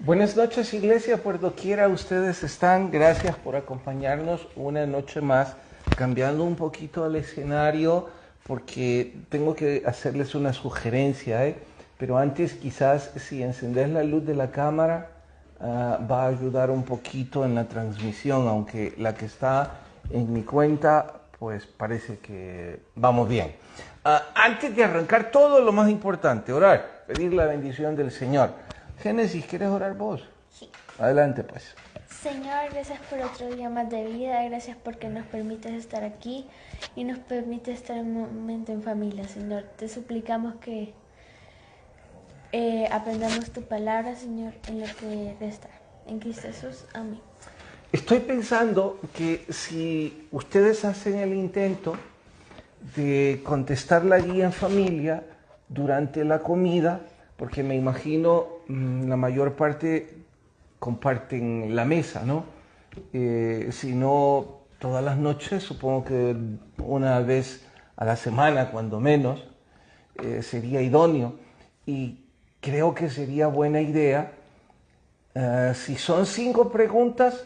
Buenas noches, iglesia, por doquiera ustedes están. Gracias por acompañarnos una noche más, cambiando un poquito el escenario, porque tengo que hacerles una sugerencia, Pero antes, quizás, si encendés la luz de la cámara, va a ayudar un poquito en la transmisión, aunque la que está en mi cuenta, pues parece que vamos bien. Antes de arrancar, todo lo más importante, orar, pedir la bendición del Señor. Génesis, ¿quieres orar vos? Sí. Adelante, pues. Señor, gracias por otro día más de vida, gracias porque nos permites estar aquí y nos permites estar un momento en familia, Señor. Te suplicamos que aprendamos tu palabra, Señor, en lo que resta. En Cristo Jesús, amén. Estoy pensando que si ustedes hacen el intento de contestar la guía en familia durante la comida, porque me imagino la mayor parte comparten la mesa, ¿no? Si no todas las noches, supongo que una vez a la semana, cuando menos, sería idóneo. Y creo que sería buena idea, si son 5 preguntas,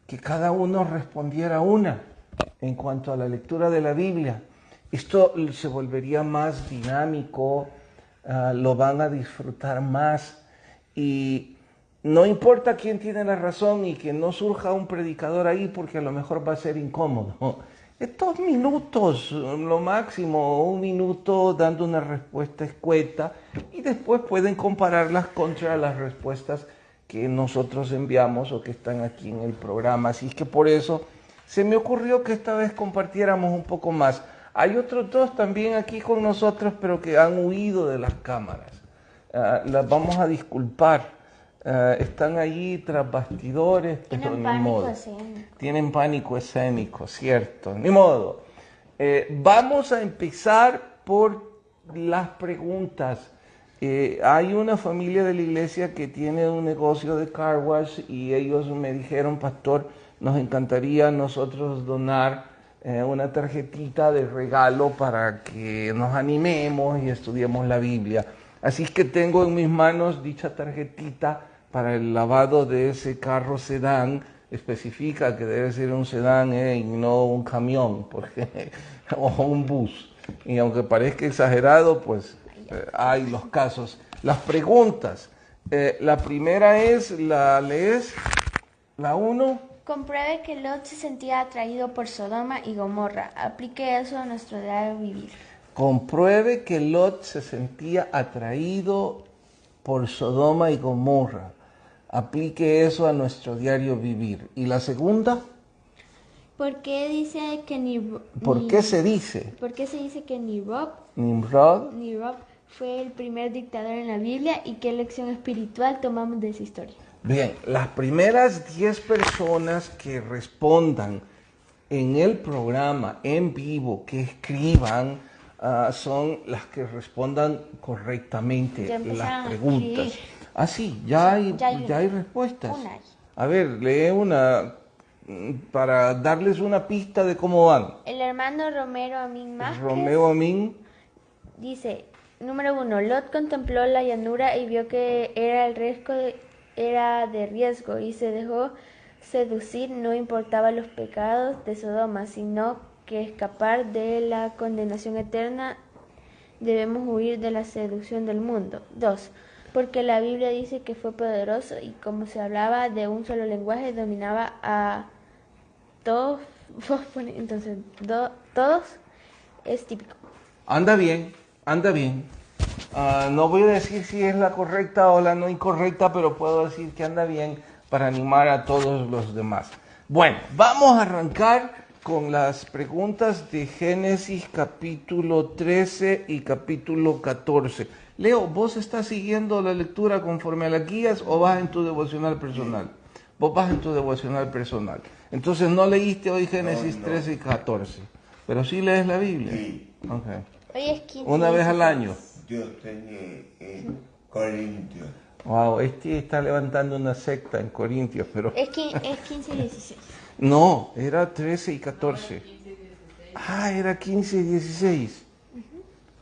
que cada uno respondiera una en cuanto a la lectura de la Biblia. Esto se volvería más dinámico, lo van a disfrutar más y no importa quién tiene la razón y que no surja un predicador ahí porque a lo mejor va a ser incómodo. Estos minutos, lo máximo, 1 minuto dando una respuesta escueta y después pueden compararlas contra las respuestas que nosotros enviamos o que están aquí en el programa. Así que por eso se me ocurrió que esta vez compartiéramos un poco más. Hay otros 2 también aquí con nosotros, pero que han huido de las cámaras. Las vamos a disculpar. Están allí tras bastidores, pero ni modo. Tienen pánico escénico, cierto. Ni modo. Vamos a empezar por las preguntas. Hay una familia de la iglesia que tiene un negocio de car wash y ellos me dijeron, pastor, nos encantaría nosotros donar una tarjetita de regalo para que nos animemos y estudiemos la Biblia. Así que tengo en mis manos dicha tarjetita para el lavado de ese carro sedán. Especifica que debe ser un sedán y no un camión o un bus. Y aunque parezca exagerado, pues hay los casos. Las preguntas. La primera es, ¿la lees? La 1. Compruebe que Lot se sentía atraído por Sodoma y Gomorra. Aplique eso a nuestro diario vivir. Compruebe que Lot se sentía atraído por Sodoma y Gomorra. Aplique eso a nuestro diario vivir. ¿Y la segunda? ¿Por qué dice que ¿Por qué se dice? ¿Por qué se dice que Nimrod fue el primer dictador en la Biblia y qué lección espiritual tomamos de esa historia? Bien, las primeras 10 personas que respondan en el programa en vivo, que escriban, son las que respondan correctamente las preguntas. Sí, ya hay respuestas. A ver, lee una para darles una pista de cómo van. El hermano Romero Amin Márquez Romeo Amin dice, número 1, Lot contempló la llanura y vio que era de riesgo y se dejó seducir. No importaba los pecados de Sodoma, sino que escapar de la condenación eterna. Debemos huir de la seducción del mundo. 2, porque la Biblia dice que fue poderoso y como se hablaba de un solo lenguaje, dominaba a todos. Entonces, todos es típico. Anda bien. No voy a decir si es la correcta o la no incorrecta, pero puedo decir que anda bien para animar a todos los demás. Bueno, vamos a arrancar con las preguntas de Génesis capítulo 13 y capítulo 14. Leo, ¿vos estás siguiendo la lectura conforme a las guías o vas en tu devocional personal? Vos vas en tu devocional personal. Entonces no leíste hoy Génesis 13 y 14, pero sí lees la Biblia. Sí. Okay. Hoy es 15. Una vez al año. Yo estoy en Corintios. Wow, está levantando una secta en Corintios, pero... Es 15 y 16. No, era 13 y 14. Era 15 y 16.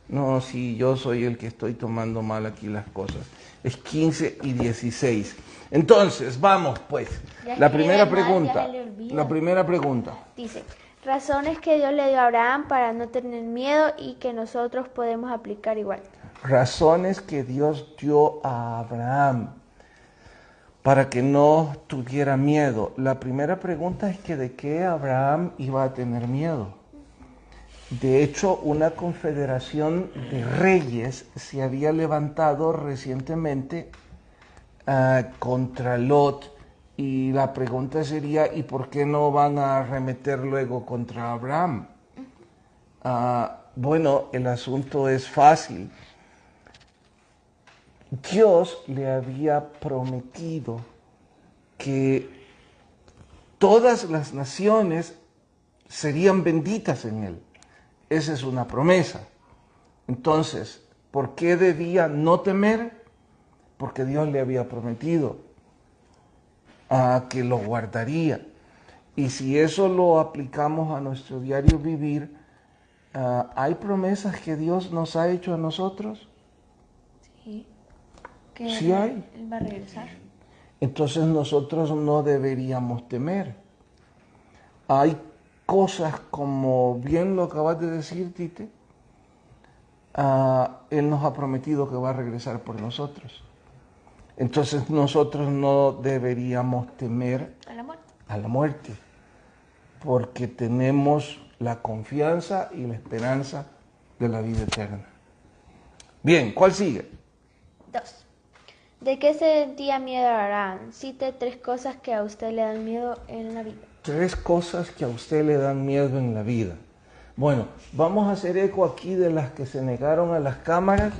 No, sí, yo soy el que estoy tomando mal aquí las cosas. Es 15 y 16. Entonces, vamos pues. Ya La escribe primera mal, pregunta. ya se le olvida. La primera pregunta. Dice, razones que Dios le dio a Abraham para no tener miedo y que nosotros podemos aplicar igual. Razones que Dios dio a Abraham para que no tuviera miedo. La primera pregunta es que de qué Abraham iba a tener miedo. De hecho, una confederación de reyes se había levantado recientemente contra Lot, y la pregunta sería, ¿y por qué no van a arremeter luego contra Abraham? Bueno, el asunto es fácil. Dios le había prometido que todas las naciones serían benditas en él. Esa es una promesa. Entonces, ¿por qué debía no temer? Porque Dios le había prometido que lo guardaría. Y si eso lo aplicamos a nuestro diario vivir, ¿hay promesas que Dios nos ha hecho a nosotros? Sí. Que Sí hay. Él va a regresar. Entonces nosotros no deberíamos temer. Hay cosas como bien lo acabas de decir, Tite. Él nos ha prometido que va a regresar por nosotros. Entonces nosotros no deberíamos temer a la muerte, porque tenemos la confianza y la esperanza de la vida eterna. Bien, ¿cuál sigue? 2. ¿De qué sentía miedo Abraham? Cite 3 cosas que a usted le dan miedo en la vida. 3 cosas que a usted le dan miedo en la vida. Bueno, vamos a hacer eco aquí de las que se negaron a las cámaras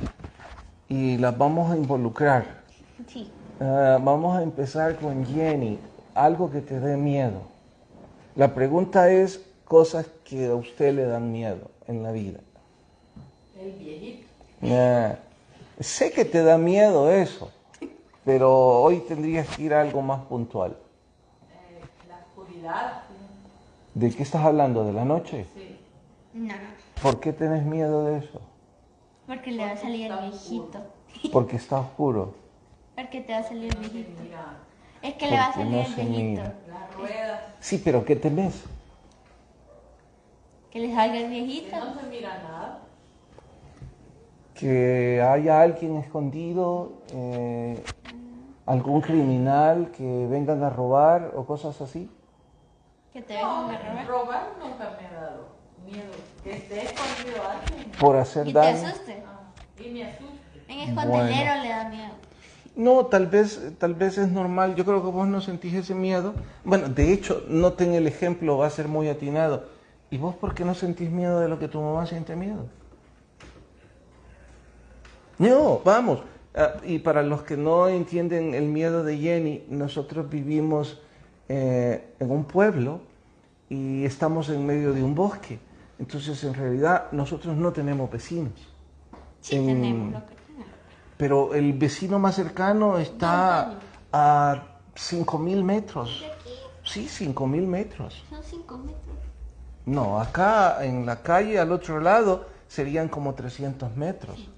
y las vamos a involucrar. Sí. Vamos a empezar con Jenny. Algo que te dé miedo. La pregunta es cosas que a usted le dan miedo en la vida. El viejito. Sé que te da miedo eso, pero hoy tendrías que ir a algo más puntual. La oscuridad. ¿De qué estás hablando? ¿De la noche? Sí. No, ¿Por qué tenés miedo de eso? porque le va a salir el viejito. Porque está oscuro. Porque te va a salir el viejito. Mira, Es que le va a Porque salir no el se viejito. mira. las ruedas, Sí, pero ¿qué temes? Que le salga el viejito. que no se mira nada. Que haya alguien escondido, algún criminal que vengan a robar o cosas así. Que te vengan No, a robar. robar nunca me ha dado miedo. Que esté escondido alguien. Por hacer Y te daño. asuste. Y me asuste. En escondedero le da miedo. No, tal vez es normal. Yo creo que vos no sentís ese miedo. Bueno, de hecho, noten el ejemplo, va a ser muy atinado. ¿Y vos por qué no sentís miedo de lo que tu mamá siente miedo? No, vamos. Y para los que no entienden el miedo de Jenny, nosotros vivimos en un pueblo y estamos en medio de un bosque. Entonces, en realidad, nosotros no tenemos vecinos. Sí, tenemos lo que tenemos. Pero el vecino más cercano está a 5.000 metros. Sí, 5.000 metros. Son 5 metros. No, acá en la calle al otro lado serían como 300 metros.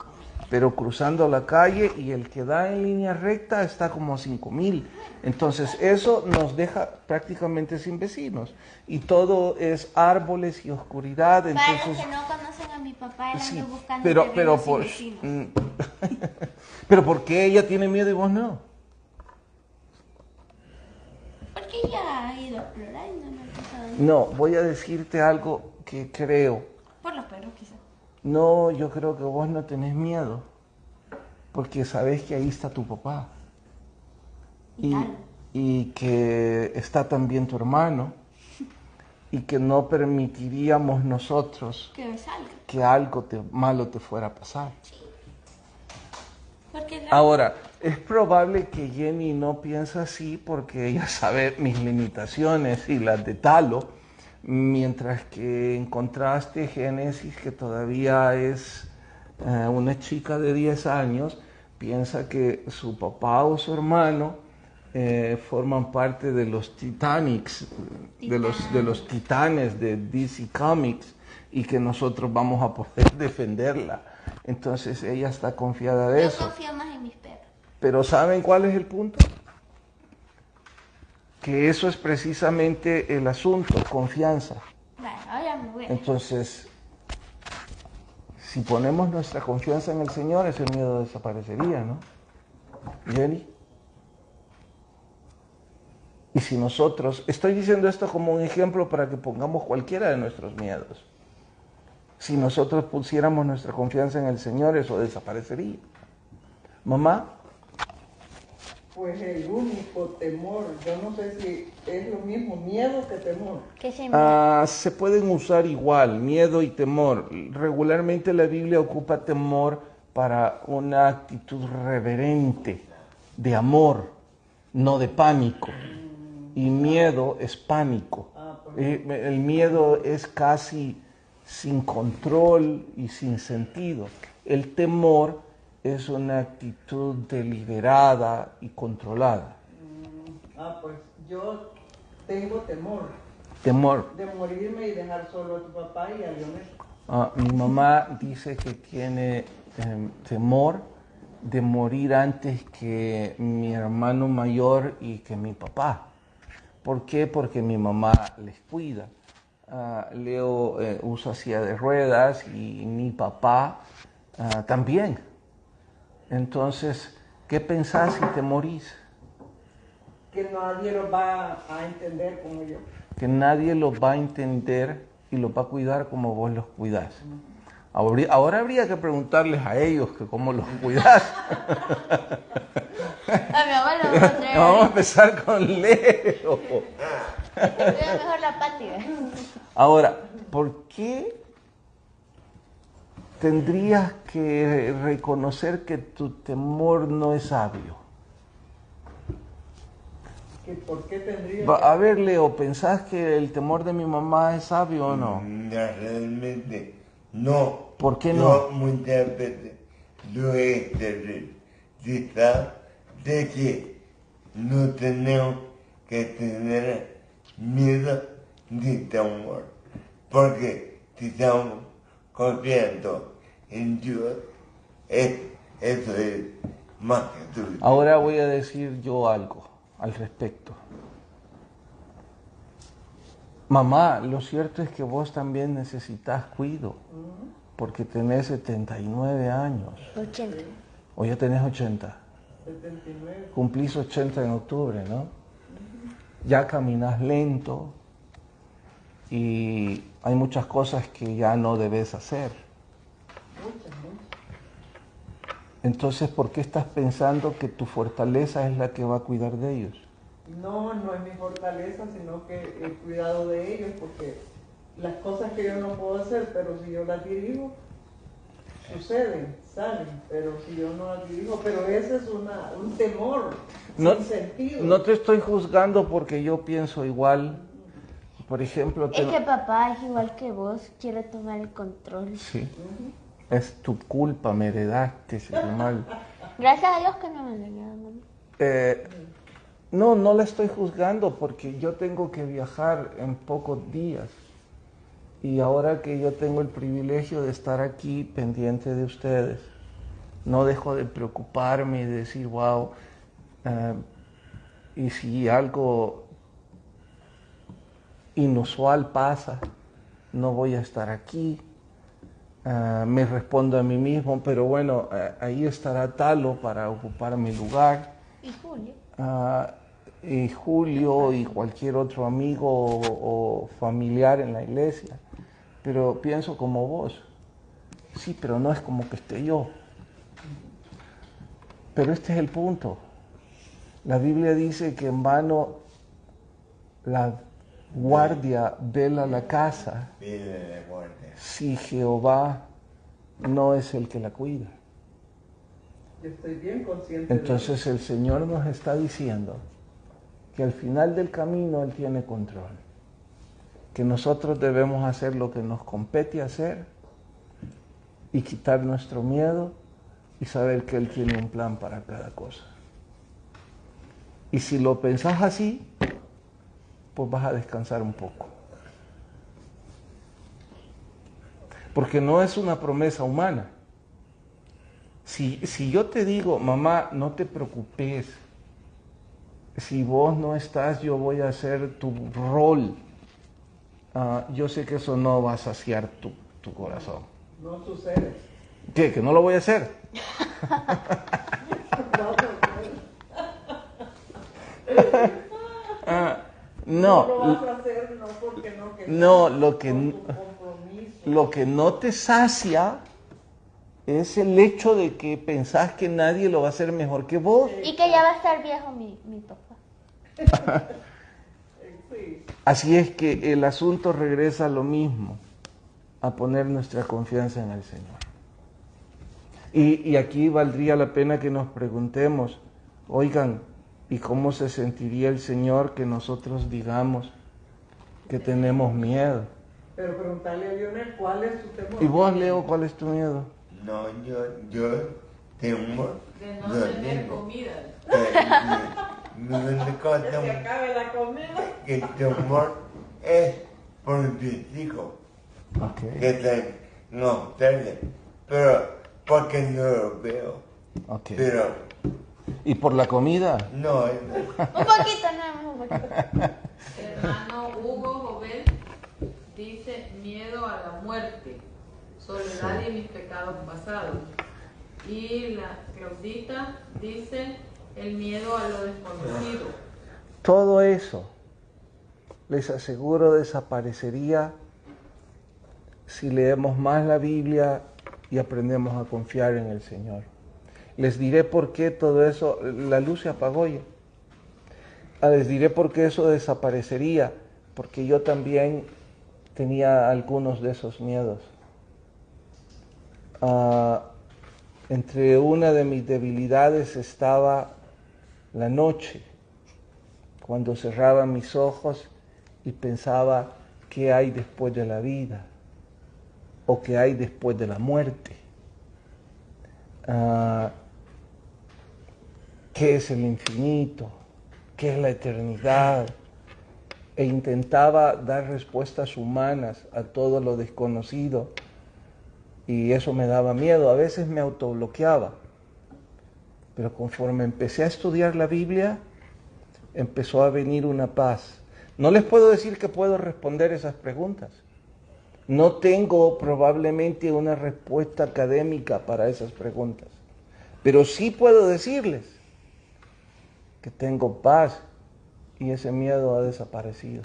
Pero cruzando la calle y el que da en línea recta está como 5.000. Entonces eso nos deja prácticamente sin vecinos. Y todo es árboles y oscuridad. Para los Entonces, que no conocen a mi papá, él sí, anda buscando pero terrenos sin por, vecinos. pero ¿por qué ella tiene miedo y vos no? Porque ella ha ido a explorar y no me ha pasado nada. No, voy a decirte algo que creo. Por los perros, quizás. No, yo creo que vos no tenés miedo, porque sabés que ahí está tu papá. Y que está también tu hermano, y que no permitiríamos nosotros Que me salga. que algo malo te fuera a pasar. Porque Ahora, es probable que Jenny no piensa así porque ella sabe mis limitaciones y las de Talo, mientras que en contraste Génesis, que todavía es una chica de 10 años, piensa que su papá o su hermano forman parte de los Titanics, de los titanes de DC Comics, y que nosotros vamos a poder defenderla. Entonces ella está confiada de yo eso. confío más en mis perros. Pero ¿saben cuál es el punto? que eso es precisamente el asunto, confianza. Bueno, ahora me voy. Entonces, si ponemos nuestra confianza en el Señor, ese miedo desaparecería, ¿no? Jenny. Y si nosotros, estoy diciendo esto como un ejemplo para que pongamos cualquiera de nuestros miedos. Si nosotros pusiéramos nuestra confianza en el Señor, eso desaparecería. Mamá. Pues el único temor, yo no sé si es lo mismo miedo que temor. ¿Qué se me... Se pueden usar igual, miedo y temor. Regularmente la Biblia ocupa temor para una actitud reverente, de amor, no de pánico. Y miedo es pánico. El miedo es casi sin control y sin sentido. El temor es una actitud deliberada y controlada. Pues yo tengo temor. Temor. De morirme y dejar solo a tu papá y a Leonel. Mi mamá dice que tiene temor de morir antes que mi hermano mayor y que mi papá. ¿Por qué? Porque mi mamá les cuida. Leo usa silla de ruedas y mi papá también. Entonces, ¿qué pensás si te morís? Que nadie lo va a entender como yo. Que nadie los va a entender y los va a cuidar como vos los cuidás. Ahora habría que preguntarles a ellos que cómo los cuidás. A mi abuelo vamos a traer. Vamos a empezar con Leo. Cuida mejor la patria. Ahora, ¿por qué tendrías que reconocer que tu temor no es sabio? ¿Por qué tendría A ver, Leo, ¿pensás que el temor de mi mamá es sabio o no? Realmente no. ¿Por qué Yo no? muchas veces lo he exteriorizado de que no tenemos que tener miedo ni temor, porque si estamos confiando en Dios, eso es más que suficiente. Ahora voy a decir yo algo al respecto. Mamá, lo cierto es que vos también necesitas cuidado, porque tenés 79 años. 80. O ya tenés 80. 79? Cumplís 80 en octubre, ¿no? Ya caminás lento y hay muchas cosas que ya no debes hacer. Muchas. Entonces, ¿por qué estás pensando que tu fortaleza es la que va a cuidar de ellos? No es mi fortaleza, sino que el cuidado de ellos, porque las cosas que yo no puedo hacer, pero si yo las dirijo, suceden, salen, pero si yo no las dirijo, pero ese es un temor sin sentido. No te estoy juzgando porque yo pienso igual. Por ejemplo, Es que papá es igual que vos, quiere tomar el control. sí, es tu culpa, me heredaste ese mal. Gracias a Dios que no me engañaron. No la estoy juzgando porque yo tengo que viajar en pocos días. Y ahora que yo tengo el privilegio de estar aquí pendiente de ustedes, no dejo de preocuparme y de decir, wow, y si algo inusual pasa, no voy a estar aquí. Me respondo a mí mismo, pero bueno, ahí estará Talo para ocupar mi lugar. ¿Y Julio? Y Julio y cualquier otro amigo o familiar en la iglesia. Pero pienso como vos. Sí, pero no es como que esté yo. Pero este es el punto. La Biblia dice que en vano la guardia vela la casa si Jehová no es el que la cuida. Yo estoy bien consciente. Entonces el Señor nos está diciendo que al final del camino Él tiene control, que nosotros debemos hacer lo que nos compete hacer y quitar nuestro miedo y saber que Él tiene un plan para cada cosa. Y si lo pensás así, pues vas a descansar un poco. Porque no es una promesa humana. Si yo te digo, mamá, no te preocupes, si vos no estás, yo voy a hacer tu rol. Yo sé que eso no va a saciar tu corazón. No sucede. ¿Qué? ¿Que no lo voy a hacer? No lo vas a hacer, no porque no quieras, no, lo que no te sacia es el hecho de que pensás que nadie lo va a hacer mejor que vos. Y que ya va a estar viejo mi papá. Sí. Así es que el asunto regresa a lo mismo, a poner nuestra confianza en el Señor. Y aquí valdría la pena que nos preguntemos, oigan, ¿y cómo se sentiría el Señor que nosotros digamos que tenemos miedo? Pero preguntarle a Lionel cuál es su temor. ¿Y vos, Leo, cuál es tu miedo? No, yo temo De no lo tener mismo. comida. Mi único Que se acabe la comida. que el temor es por mis hijos, Ok, que están en hoteles, pero porque no los veo. ok. Pero ¿Y por la comida? no, Un poquito, no, un poquito. Hermano Hugo Jovel dice miedo a la muerte, soledad y mis pecados pasados. Y la Claudita dice el miedo a lo desconocido. Todo eso, les aseguro, desaparecería si leemos más la Biblia y aprendemos a confiar en el Señor. Les diré por qué todo eso, la luz se apagó ya. Les diré por qué eso desaparecería, porque yo también tenía algunos de esos miedos. Entre una de mis debilidades estaba la noche, cuando cerraba mis ojos y pensaba qué hay después de la vida o qué hay después de la muerte. ¿Qué es el infinito? ¿Qué es la eternidad? E intentaba dar respuestas humanas a todo lo desconocido y eso me daba miedo. A veces me autobloqueaba, pero conforme empecé a estudiar la Biblia, empezó a venir una paz. No les puedo decir que puedo responder esas preguntas. No tengo probablemente una respuesta académica para esas preguntas, pero sí puedo decirles que tengo paz y ese miedo ha desaparecido.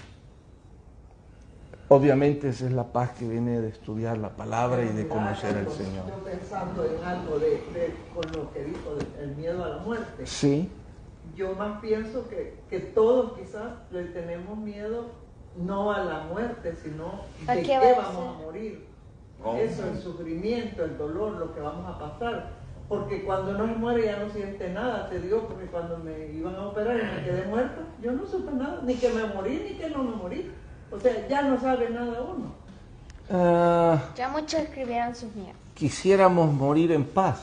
Obviamente esa es la paz que viene de estudiar la palabra y de conocer al Señor. Yo pensando en algo con lo que dijo el miedo a la muerte. Sí, Yo más pienso que todos quizás le tenemos miedo no a la muerte, sino ¿A de qué qué va a vamos a morir. ¿Cómo? Eso, el sufrimiento, el dolor, lo que vamos a pasar. Porque cuando uno se muere ya no siente nada, te digo, porque cuando me iban a operar y me quedé muerta, yo no supe nada, ni que me morí, ni que no me morí. O sea, ya no sabe nada uno. Ya muchos escribieron sus miedos. quisiéramos morir en paz.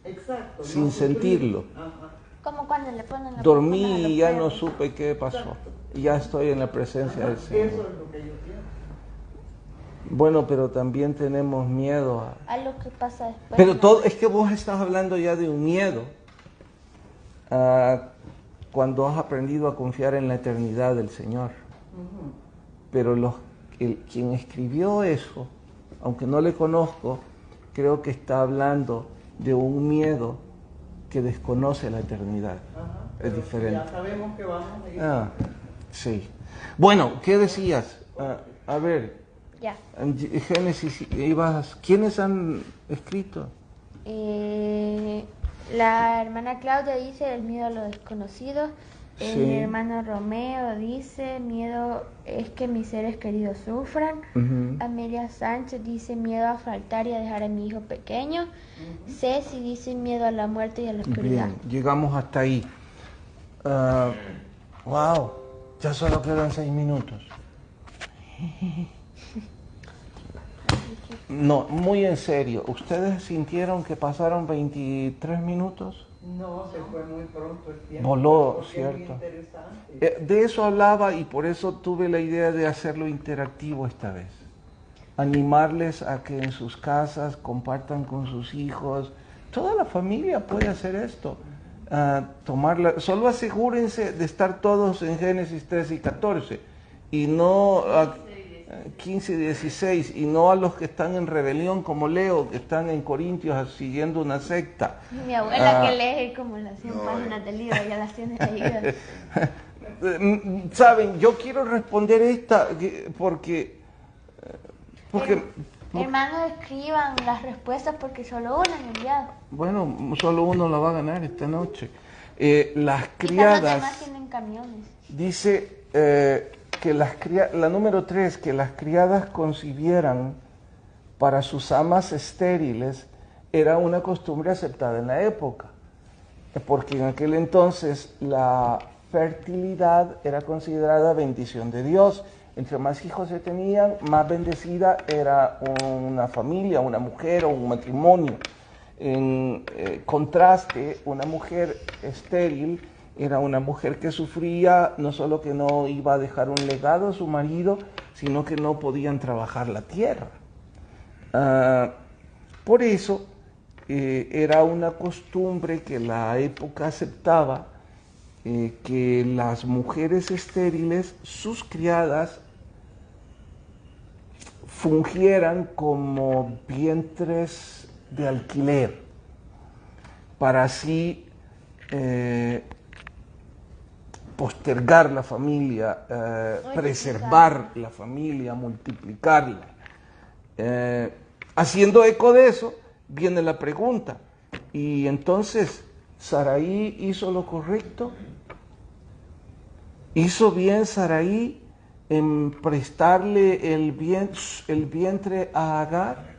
Exacto. Sin no sufrir. sentirlo. Ajá. Como cuando le ponen la Dormí vacuna a los y ya no perros. supe qué pasó. Y ya estoy en la presencia del Eso Señor. es lo que yo pienso. Bueno, pero también tenemos miedo A lo que pasa después. Pero ¿no? todo, es que vos estás hablando ya de un miedo. Cuando has aprendido a confiar en la eternidad del Señor. Ujú. Pero quien escribió eso, aunque no le conozco, creo que está hablando de un miedo que desconoce la eternidad. Ajá, Es pero diferente. Ya sabemos que vamos a ir. Sí. Bueno, ¿qué decías? A ver, Ya. en Génesis, ¿quiénes han escrito? La hermana Claudia dice el miedo a lo desconocido. Sí. Mi hermano Romeo dice miedo es que mis seres queridos sufran. Ujú. Amelia Sánchez dice miedo a faltar y a dejar a mi hijo pequeño. Ceci dice miedo a la muerte y a la oscuridad. Bien, llegamos hasta ahí. Wow, ya solo quedan 6 minutos. No, muy en serio, ¿ustedes sintieron que pasaron 23 minutos? No, se fue muy pronto el tiempo. Voló, porque es ¿cierto? muy interesante. De eso hablaba y por eso tuve la idea de hacerlo interactivo esta vez. Animarles a que en sus casas compartan con sus hijos. Toda la familia puede hacer esto. tomarla. Solo asegúrense de estar todos en Génesis 13 y 14 y no a 15 y 16 y no a los que están en rebelión como Leo, que están en Corintios siguiendo una secta. Mi abuela que lee como las 100 páginas del libro, ya las tiene leídas. Saben, yo quiero responder esta porque Hermanos, escriban las respuestas porque solo una han enviado. bueno, solo uno la va a ganar esta noche. Las Quizás los criadas, demás tienen camiones. dice que la número 3, que las criadas concibieran para sus amas estériles, era una costumbre aceptada en la época, porque en aquel entonces la fertilidad era considerada bendición de Dios. Entre más hijos se tenían, más bendecida era una familia, una mujer o un matrimonio. En contraste, una mujer estéril era una mujer que sufría, no solo que no iba a dejar un legado a su marido, sino que no podían trabajar la tierra. Por eso era una costumbre que la época aceptaba, que las mujeres estériles, sus criadas, fungieran como vientres de alquiler, para así postergar la familia, preservar la familia, multiplicarla. Haciendo eco de eso, viene la pregunta, y entonces, ¿Saraí hizo lo correcto? ¿Hizo bien Saraí en prestarle el vientre a Agar?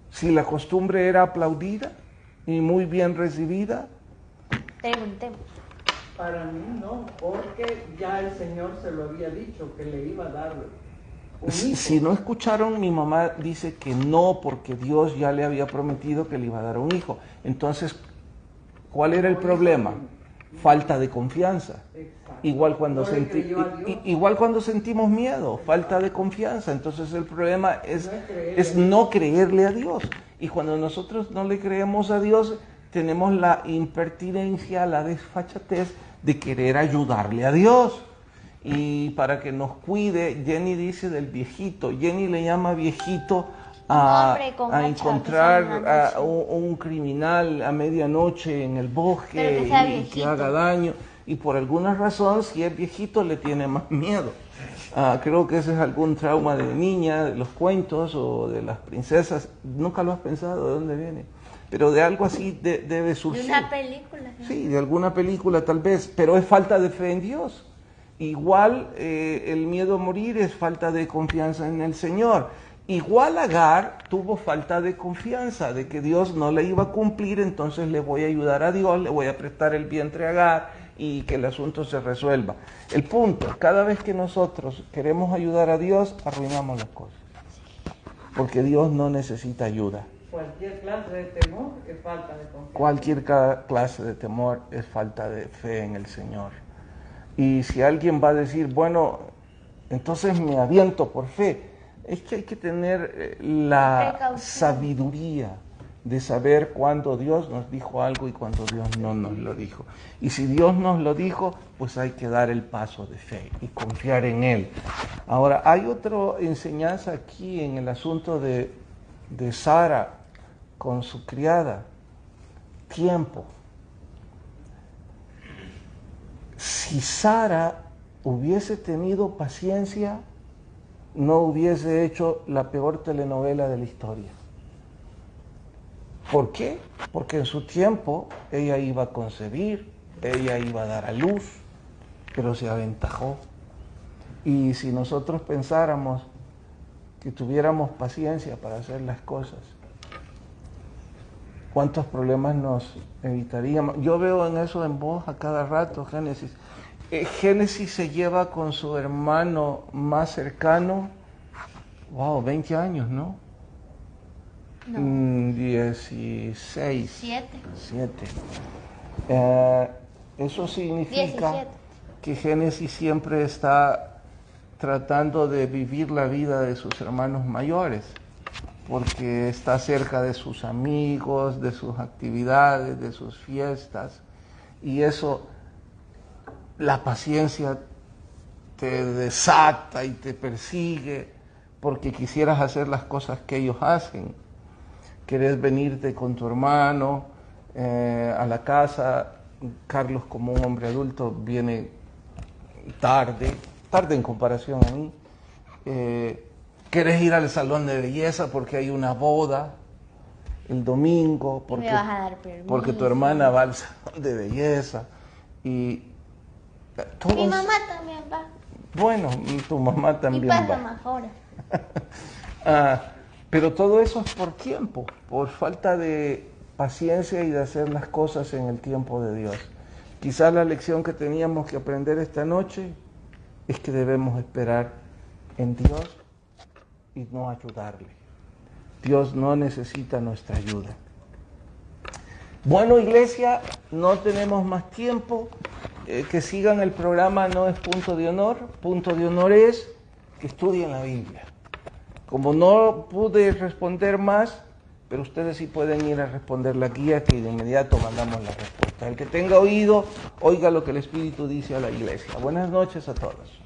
Si la costumbre era aplaudida y muy bien recibida. Preguntemos. Para mí no, porque ya el Señor se lo había dicho, que le iba a dar un hijo. Si no escucharon, mi mamá dice que no, porque Dios ya le había prometido que le iba a dar un hijo. Entonces, ¿cuál era el problema? Falta de confianza. Exacto. Igual cuando, No le creyó a Dios. igual cuando sentimos miedo, falta de confianza. Entonces el problema es No no creerle a Dios. Y cuando nosotros no le creemos a Dios, tenemos la impertinencia, la desfachatez de querer ayudarle a Dios. Y para que nos cuide, Jenny dice del viejito. Jenny le llama viejito a encontrar a un criminal a medianoche en el bosque y que haga daño. Y por alguna razón, si es viejito, le tiene más miedo. Creo que ese es algún trauma de niña, de los cuentos o de las princesas. Nunca lo has pensado, ¿de dónde viene? Pero de algo así debe surgir. De una película. Sí, de alguna película tal vez, pero es falta de fe en Dios. Igual el miedo a morir es falta de confianza en el Señor. Igual Agar tuvo falta de confianza, de que Dios no le iba a cumplir, entonces le voy a ayudar a Dios, le voy a prestar el vientre a Agar y que el asunto se resuelva. El punto, cada vez que nosotros queremos ayudar a Dios, arruinamos las cosas. Porque Dios no necesita ayuda. Cualquier clase de temor es falta de confianza. Cualquier clase de temor es falta de fe en el Señor. Y si alguien va a decir, bueno, entonces me aviento por fe, es que hay que tener la sabiduría de saber cuándo Dios nos dijo algo y cuándo Dios no nos lo dijo. Y si Dios nos lo dijo, pues hay que dar el paso de fe y confiar en Él. Ahora, hay otra enseñanza aquí en el asunto de Sara con su criada. Tiempo. Si Sara hubiese tenido paciencia, no hubiese hecho la peor telenovela de la historia. ¿Por qué? Porque en su tiempo ella iba a concebir, ella iba a dar a luz, pero se aventajó. Y si nosotros pensáramos que tuviéramos paciencia para hacer las cosas, ¿cuántos problemas nos evitaríamos? Yo veo en eso en vos a cada rato, Génesis. Génesis se lleva con su hermano más cercano, 20 años, ¿no? No. 16. 7. Eso significa 17. que Génesis siempre está tratando de vivir la vida de sus hermanos mayores, porque está cerca de sus amigos, de sus actividades, de sus fiestas. y eso, la paciencia te desata y te persigue porque quisieras hacer las cosas que ellos hacen. Querés venirte con tu hermano a la casa. Carlos, como un hombre adulto, viene tarde en comparación a mí. Querés ir al salón de belleza porque hay una boda el domingo, Y me vas a dar permiso. porque tu hermana va al salón de belleza. Y todos, Mi mamá también va. bueno, tu mamá Y también pasa va. más horas. Pero todo eso es por tiempo, por falta de paciencia y de hacer las cosas en el tiempo de Dios. Quizás la lección que teníamos que aprender esta noche es que debemos esperar en Dios y no ayudarle. Dios no necesita nuestra ayuda. Bueno, iglesia, no tenemos más tiempo. Que sigan el programa no es punto de honor. Punto de honor es que estudien la Biblia. Como no pude responder más, pero ustedes sí pueden ir a responder la guía que de inmediato mandamos la respuesta. El que tenga oído, oiga lo que el Espíritu dice a la iglesia. Buenas noches a todos.